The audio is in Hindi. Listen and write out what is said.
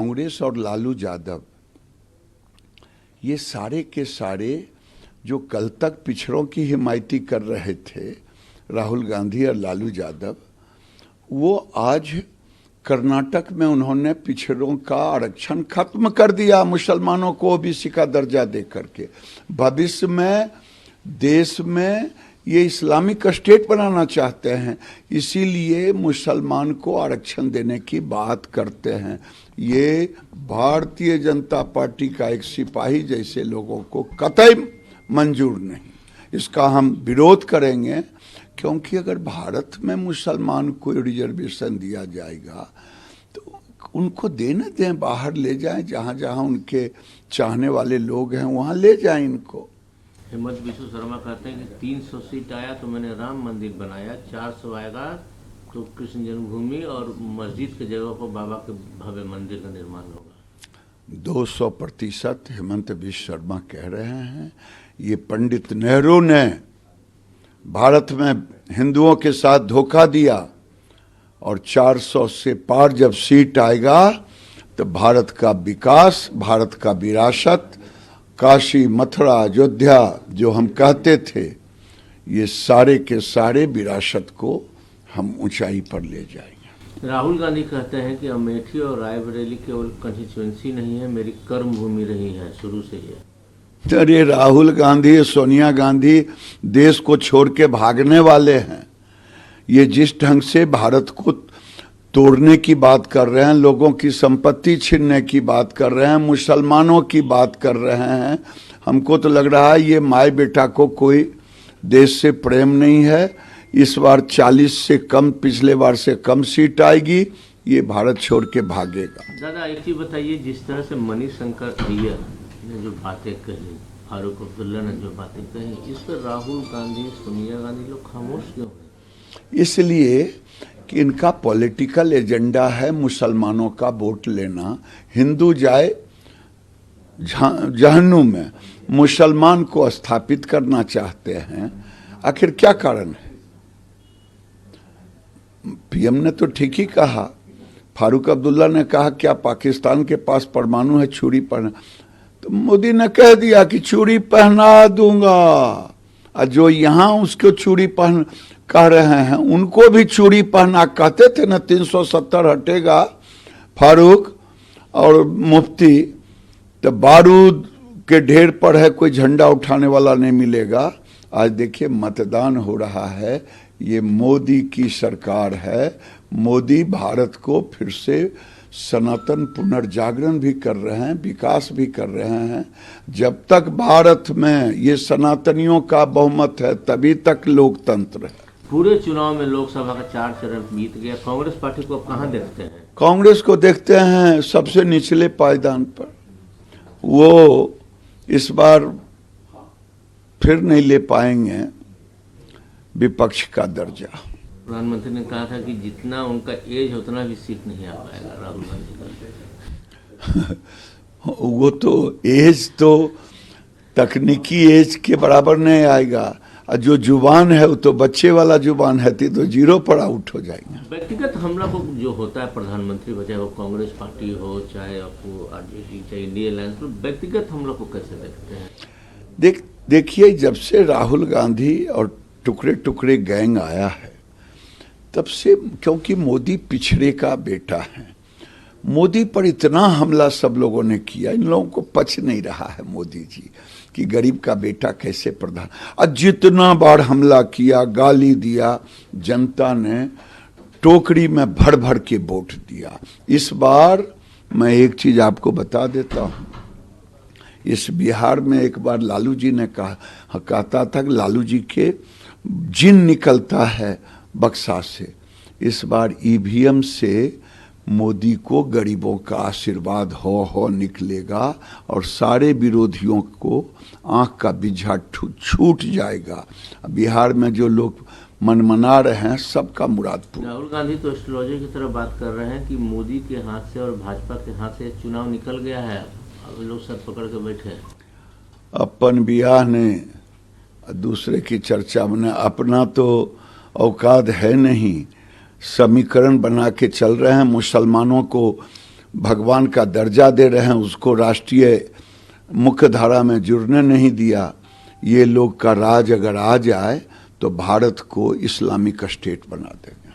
कांग्रेस और लालू यादव ये सारे के सारे जो कल तक पिछड़ों की हिमायती कर रहे थे, राहुल गांधी और लालू यादव, वो आज कर्नाटक में उन्होंने पिछड़ों का आरक्षण खत्म कर दिया, मुसलमानों को ओबीसी का दर्जा दे करके। भविष्य में देश में ये इस्लामिक स्टेट बनाना चाहते हैं, इसीलिए मुसलमान को आरक्षण देने की बात करते हैं। ये भारतीय जनता पार्टी का एक सिपाही जैसे लोगों को कतई मंजूर नहीं। इसका हम विरोध करेंगे, क्योंकि अगर भारत में मुसलमान को रिजर्वेशन दिया जाएगा तो उनको देने दें, बाहर ले जाएं, जहाँ जहाँ उनके चाहने वाले लोग हैं वहाँ ले जाएं इनको। हेमंत बिस्व शर्मा कहते हैं कि 300 सीट आया तो मैंने राम मंदिर बनाया, 400 आएगा तो कृष्ण जन्मभूमि और मस्जिद के जगह पर बाबा के भव्य मंदिर का निर्माण होगा। 200% हेमंत बिस्व शर्मा कह रहे हैं। ये पंडित नेहरू ने भारत में हिंदुओं के साथ धोखा दिया, और 400 से पार जब सीट आएगा तो भारत का विकास, भारत का विरासत, काशी, मथुरा, अयोध्या जो हम कहते थे, ये सारे के सारे विरासत को हम ऊंचाई पर ले जाएंगे। राहुल गांधी कहते हैं कि अमेठी और रायबरेली केवल कंस्टिट्यूएंसी नहीं है, मेरी कर्म भूमि रही है शुरू से ही। अरे राहुल गांधी, सोनिया गांधी देश को छोड़ के भागने वाले हैं। ये जिस ढंग से भारत को तोड़ने की बात कर रहे हैं, लोगों की संपत्ति छीनने की बात कर रहे हैं, मुसलमानों की बात कर रहे हैं, हमको तो लग रहा है ये माए बेटा को कोई देश से प्रेम नहीं है। इस बार 40 से कम, पिछले बार से कम सीट आएगी, ये भारत छोड़ के भागेगा। दादा एक चीज बताइए, जिस तरह से मणिशंकर अय्यर ने जो बातें कही, फारूक अब्दुल्ला ने जो बातें कही, इस पर राहुल गांधी, सोनिया गांधी लोग खामोश क्यों हैं? इसलिए कि इनका पॉलिटिकल एजेंडा है मुसलमानों का वोट लेना। हिंदू जाए जहन्नुम में, मुसलमान को स्थापित करना चाहते हैं। आखिर क्या कारण है? पीएम ने तो ठीक ही कहा, फारूक अब्दुल्ला ने कहा क्या पाकिस्तान के पास परमाणु है, छुरी पहना, तो मोदी ने कह दिया कि छुरी पहना दूंगा, और जो यहाँ उसको छुरी पहन कह रहे हैं उनको भी छुरी पहना। कहते थे ना 370 हटेगा फारूक और मुफ्ती, तो बारूद के ढेर पर है, कोई झंडा उठाने वाला नहीं मिलेगा। आज देखिए मतदान हो रहा है, ये मोदी की सरकार है। मोदी भारत को फिर से सनातन पुनर्जागरण भी कर रहे हैं, विकास भी कर रहे हैं। जब तक भारत में ये सनातनियों का बहुमत है तभी तक लोकतंत्र है। पूरे चुनाव में लोकसभा का 4 चरण बीत गया, कांग्रेस पार्टी को कहाँ देखते हैं? कांग्रेस को देखते हैं सबसे निचले पायदान पर। वो इस बार फिर नहीं ले पाएंगे विपक्ष का दर्जा। प्रधानमंत्री ने कहा था कि जितना उनका एज उतना भी सीट नहीं आ पाएगा राहुल गांधी का। वो तो एज तो तकनीकी एज के बराबर नहीं आएगा, और जो जुबान है वो तो बच्चे वाला जुबान है, तो 0 पर आउट हो जाएंगे। व्यक्तिगत हमला को जो होता है प्रधानमंत्री पर, चाहे वो कांग्रेस पार्टी हो, चाहे आपको आरजेडी, चाहे इंडिया अलायंस, तो व्यक्तिगत हमला को कैसे देखते हैं? देखिए जब से राहुल गांधी और टुकड़े टुकड़े गैंग आया है तब से, क्योंकि मोदी पिछड़े का बेटा है, मोदी पर इतना हमला सब लोगों ने किया, इन लोगों को पच नहीं रहा है मोदी जी कि गरीब का बेटा कैसे प्रधान। और जितना बार हमला किया, गाली दिया, जनता ने टोकरी में भर भर के वोट दिया। इस बार मैं एक चीज आपको बता देता हूँ, इस बिहार में एक बार लालू जी ने कहता था कि लालू जी के जिन निकलता है बक्सा से। इस बार ईवीएम से मोदी को गरीबों का आशीर्वाद हो निकलेगा, और सारे विरोधियों को आंख का बिझा छूट जाएगा। बिहार में जो लोग मनमना रहे हैं सबका मुराद पूरा। राहुल गांधी तो एस्ट्रोलॉजी की तरह बात कर रहे हैं कि मोदी के हाथ से और भाजपा के हाथ से चुनाव निकल गया है, अब लोग सर पकड़ के बैठे हैं। अपन बियाह ने दूसरे की चर्चा में, अपना तो औकात है नहीं। समीकरण बना के चल रहे हैं, मुसलमानों को भगवान का दर्जा दे रहे हैं, उसको राष्ट्रीय मुख्य धारा में जुड़ने नहीं दिया। ये लोग का राज अगर आ जाए तो भारत को इस्लामिक स्टेट बना देंगे।